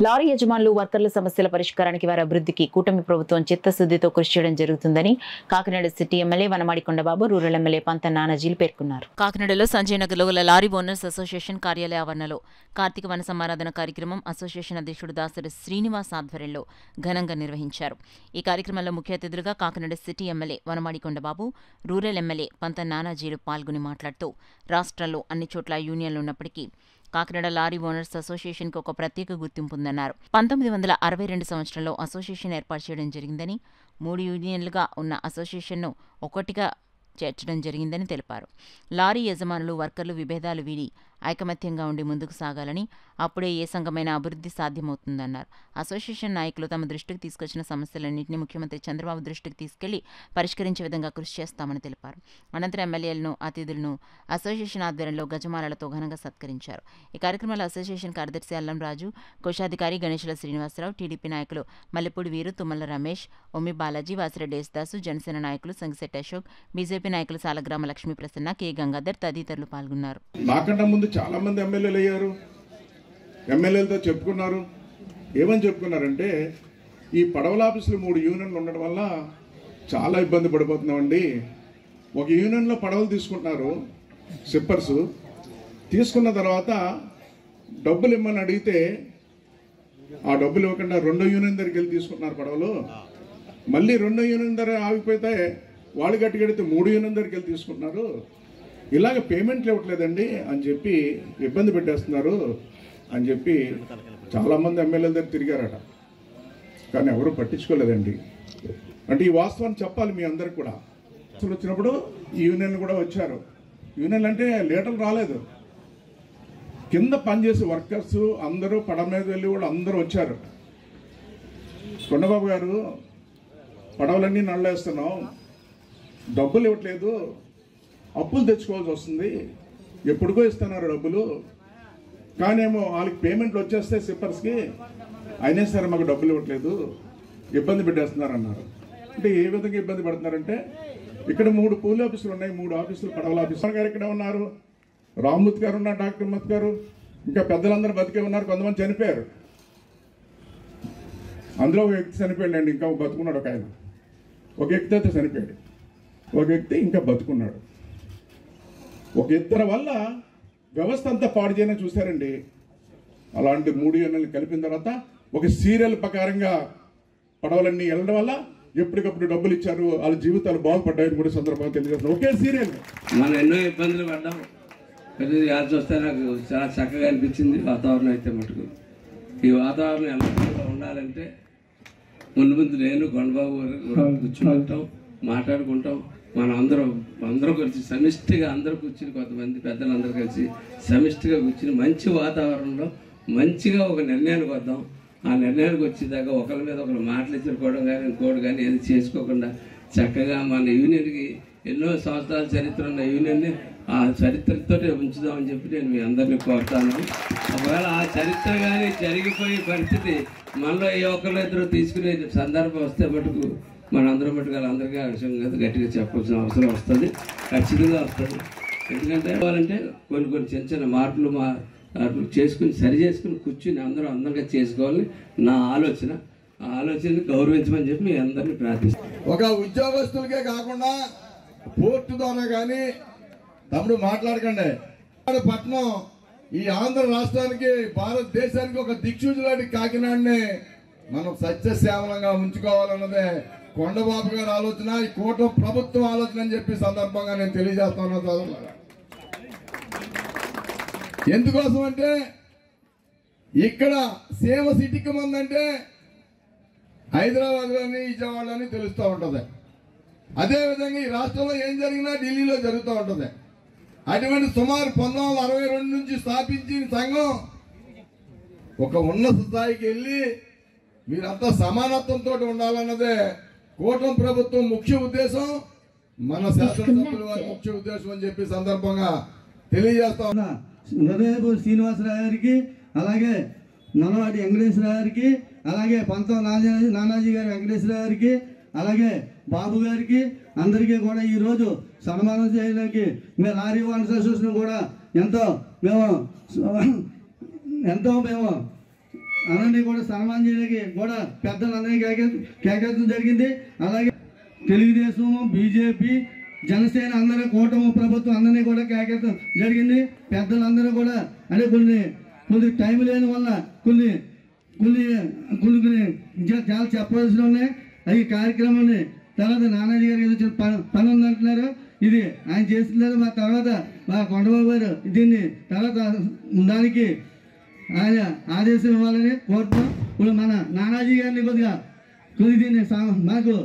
Lorry యజమానులు వర్కర్ల సమస్యల పరిష్కారానికి వారి అభివృద్ధికి కూటమి ప్రభుత్వం చిత్తశుద్ధితో కృషి చేయడం జరుగుతుందని Kakinada city MLA Vanamadi Kondababu, rural MLA Pantha నానాజీలు పేర్కొన్నారు. కాకినాడలో సంజయ్ నగర్లో గల లారీ ఓనర్స్ అసోసియేషన్ కార్యాలయ ఆవరణలో కార్తీక వన సమారాధన కార్యక్రమం అసోసియేషన్ అధ్యక్షుడు దాసరి శ్రీనివాస్ ఆధ్వర్యంలో ఘనంగా నిర్వహించారు. ఈ కార్యక్రమంలో ముఖ్య అతిథులుగా Kakinada city MLA Vanamadi Kondababu, rural MLA Pantha నానాజీలు పాల్గొని మాట్లాడుతూ రాష్ట్రంలో అన్ని చోట్ల యూనియన్లు ఉన్నప్పటికీ కాకినాడ లారీ ఓనర్స్ అసోసియేషన్కి ఒక ప్రత్యేక గుర్తింపు ఉందన్నారు. 1962 సంవత్సరంలో అసోసియేషన్ ఏర్పాటు చేయడం జరిగిందని, 3 యూనియన్లుగా ఉన్న అసోసియేషన్ను ఒకటిగా చేర్చడం జరిగిందని తెలిపారు. లారీ యజమానులు, వర్కర్లు విభేదాలు వీడి ఐకమత్యంగా ఉండి ముందుకు సాగాలని, అప్పుడే ఏ సంఘమైన అభివృద్ధి సాధ్యమవుతుందన్నారు. అసోసియేషన్ నాయకులు తమ దృష్టికి తీసుకొచ్చిన సమస్యలన్నింటినీ ముఖ్యమంత్రి చంద్రబాబు దృష్టికి తీసుకెళ్లి పరిష్కరించే విధంగా కృషి చేస్తామని తెలిపారు. అనంతరం ఎమ్మెల్యేలను, అతిథులను అసోసియేషన్ ఆధ్వర్యంలో గజమాలలతో ఘనంగా సత్కరించారు. ఈ కార్యక్రమంలో అసోసియేషన్ కార్యదర్శి అల్లం రాజు, కోశాధికారి గణేశుల శ్రీనివాసరావు, టీడీపీ నాయకులు మల్లెపూడి వీరు, తుమ్మల రమేష్, ఒమ్మి బాలాజీ, వాసిరెడ్డి యేసుదాసు, జనసేన నాయకులు సంగిశెట్టి అశోక్, బీజేపీ నాయకులు సాలగ్రామ లక్ష్మీ ప్రసన్న, కె గంగాధర్ తదితరులు పాల్గొన్నారు. నాకంటే ముందు చాలా మంది ఎమ్మెల్యేలు అయ్యారు, ఎమ్మెల్యేలతో చెప్పుకున్నారు. ఏమని చెప్పుకున్నారంటే, ఈ పడవల ఆఫీసులు 3 యూనియన్లు ఉండడం వల్ల చాలా ఇబ్బంది పడిపోతున్నామండి. ఒక యూనియన్లో పడవలు తీసుకుంటున్నారు, సిప్పర్స్ తీసుకున్న తర్వాత డబ్బులు ఇమ్మని అడిగితే ఆ డబ్బులు ఇవ్వకుండా 2వ యూనియన్ దగ్గరికి వెళ్ళి తీసుకుంటున్నారు పడవలు. మళ్ళీ 2వ యూనియన్ దగ్గర ఆగిపోతే వాళ్ళు గట్టిగడితే 3 యూనియన్ దగ్గరికి వెళ్ళి తీసుకుంటున్నారు. ఇలాగ పేమెంట్లు ఇవ్వట్లేదండి అని చెప్పి ఇబ్బంది పెట్టేస్తున్నారు అని చెప్పి చాలామంది ఎమ్మెల్యేల దగ్గర తిరిగారట. కానీ ఎవరు పట్టించుకోలేదండి. అంటే ఈ వాస్తవాన్ని చెప్పాలి మీ అందరికి కూడా. అసలు వచ్చినప్పుడు ఈ యూనియన్లు కూడా వచ్చారు. యూనియన్లు అంటే లీడర్లు రాలేదు, కింద పనిచేసే వర్కర్స్ అందరూ పడవ మీద వెళ్ళి కూడా అందరూ వచ్చారు. కొండబాబు గారు, పడవలన్నీ నళ్ళేస్తున్నాం, డబ్బులు ఇవ్వట్లేదు, అప్పులు తెచ్చుకోవాల్సి వస్తుంది, ఎప్పుడుకో ఇస్తున్నారు డబ్బులు, కానేమో వాళ్ళకి పేమెంట్లు వచ్చేస్తే సిప్పర్స్కి, అయినా సరే మాకు డబ్బులు ఇవ్వట్లేదు, ఇబ్బంది పెట్టేస్తున్నారు అన్నారు. అంటే ఏ విధంగా ఇబ్బంది పడుతున్నారంటే, ఇక్కడ 3 పోలీస్ ఆఫీసులు ఉన్నాయి, 3 ఆఫీసులు పడవల ఆఫీసులు గారు ఇక్కడ ఉన్నారు, రామ్మూర్తి గారు ఉన్నారు, డాక్టర్ మత్ గారు, ఇంకా పెద్దలందరూ బతికే ఉన్నారు, కొంతమంది చనిపోయారు. అందులో ఒక వ్యక్తి చనిపోయాడు, ఇంకా బతుకున్నాడు ఒక ఆయన. ఒక వ్యక్తి అయితే చనిపోయాడు, ఒక వ్యక్తి ఇంకా బతుకున్నాడు. ఒక ఇద్దరి వల్ల వ్యవస్థ అంతా పాడు చేయని చూశారండి. అలాంటి 3 యూనియన్లు కలిపిన తర్వాత ఒక సీరియల్ ప్రకారంగా పడవలన్నీ వెళ్ళడం వల్ల ఎప్పటికప్పుడు డబ్బులు ఇచ్చారు, వాళ్ళ జీవితాలు బాగుపడ్డాయని కూడా సందర్భంగా తెలియజేస్తారు. ఒకే సీరియల్. మనం ఎన్నో ఇబ్బందులు పడ్డాం. ప్రతి యాడ్ చూస్తే నాకు చాలా చక్కగా అనిపించింది వాతావరణం అయితే మటుకు. ఈ వాతావరణం ఎలా ఉండాలంటే ముందు నేను కొండబాబు గారు కూర్చుంటాం, మాట్లాడుకుంటాం. మనం అందరం కలిసి సమిష్టిగా అందరూ కూర్చుని, కొంతమంది పెద్దలందరూ కలిసి సమిష్టిగా కూర్చుని మంచి వాతావరణంలో మంచిగా ఒక నిర్ణయానికి వద్దాం. ఆ నిర్ణయానికి వచ్చేదాకా ఒకరి మీద ఒకరు మాటలు ఇచ్చుకోవడం కానీ ఇంకోటి కానీ ఏది చేసుకోకుండా చక్కగా మన యూనియన్కి ఎన్నో సంవత్సరాల చరిత్ర ఉన్న యూనియన్ని ఆ చరిత్రతో ఉంచుదామని చెప్పి నేను మీ అందరినీ కోరుతాను. ఒకవేళ ఆ చరిత్ర కానీ జరిగిపోయే పరిస్థితి మనలో ఏ ఒక్కరు ఇద్దరు తీసుకునే సందర్భం వస్తే మటుకు మనందరం మటుకు అందరికీ ఆ విషయం గట్టిగా చెప్పాల్సిన అవసరం వస్తుంది, ఖచ్చితంగా వస్తుంది. ఎందుకంటే కావాలంటే కొన్ని చిన్న మార్పులు చేసుకుని సరి చేసుకుని కూర్చుని అందరూ అందంగా చేసుకోవాలని నా ఆలోచన. ఆ ఆలోచనని గౌరవించమని చెప్పి మీ అందరినీ ప్రార్థిస్తాను. ఒక ఉద్యోగస్తులకే కాకుండా పోర్టు ద్వారా కానీ తమ్ముడు మాట్లాడకండి. పట్నం ఈ ఆంధ్ర రాష్ట్రానికి, భారతదేశానికి ఒక దిక్సూచి లాంటి కాకినాడని మనం సత్యశ్యామలంగా ఉంచుకోవాలన్నదే కొండబాబు గారి ఆలోచన, ఈ కూటమి ప్రభుత్వం ఆలోచన అని చెప్పి సందర్భంగా నేను తెలియజేస్తాను. సోదరులారా, ఎందుకోసం అంటే ఇక్కడ సేవ సిటీకి మందంటే హైదరాబాద్లోని, విజయవాడలోని తెలుస్తూ ఉంటుంది. అదేవిధంగా ఈ రాష్ట్రంలో ఏం జరిగినా ఢిల్లీలో జరుగుతూ ఉంటుంది. అటువంటి సుమారు 1962 నుంచి స్థాపించిన సంఘం ఒక ఉన్నత స్థాయికి వెళ్ళి మీరంతా సమానత్వంతో ఉండాలన్నదే కూటమి ప్రభుత్వం ముఖ్య ఉద్దేశం, మన శాసనసభ్యుల వారి ముఖ్య ఉద్దేశం అని చెప్పి సందర్భంగా తెలియజేస్తా ఉన్నా. హృదయపూర్ శ్రీనివాసరావు గారికి, అలాగే నల్లవాడి వెంకటేశ్వర గారికి, అలాగే పంత నానాజీ గారి వెంకటేశ్వర గారికి, అలాగే బాబు గారికి అందరికీ కూడా ఈరోజు సన్మానం చేయడానికి మేము లారీ ఓనర్స్ అసోసియేషన్ కూడా ఎంతో మేము అందరినీ కూడా సన్మానం చేయడానికి కూడా పెద్దలందరినీ కేకేయడం జరిగింది. అలాగే తెలుగుదేశం, బీజేపీ, జనసేన అందరూ కూటమి ప్రభుత్వం అందరినీ కూడా కేకేయడం జరిగింది. పెద్దలందరూ కూడా అంటే కొన్ని టైం లేని వల్ల కొన్ని చాలా చెప్పవలసి ఉన్నాయి. ఈ కార్యక్రమాన్ని తర్వాత నానాజీ గారికి ఏదో పని ఉందంటున్నారు. ఇది ఆయన చేస్తున్నారు. మా తర్వాత మా కొండబాబు గారు దీన్ని తర్వాత దానికి ఆయన ఆదేశం ఇవ్వాలని కోరుతున్నాం. ఇప్పుడు మన నానాజీ గారిని కొద్దిగా దీన్ని మాకు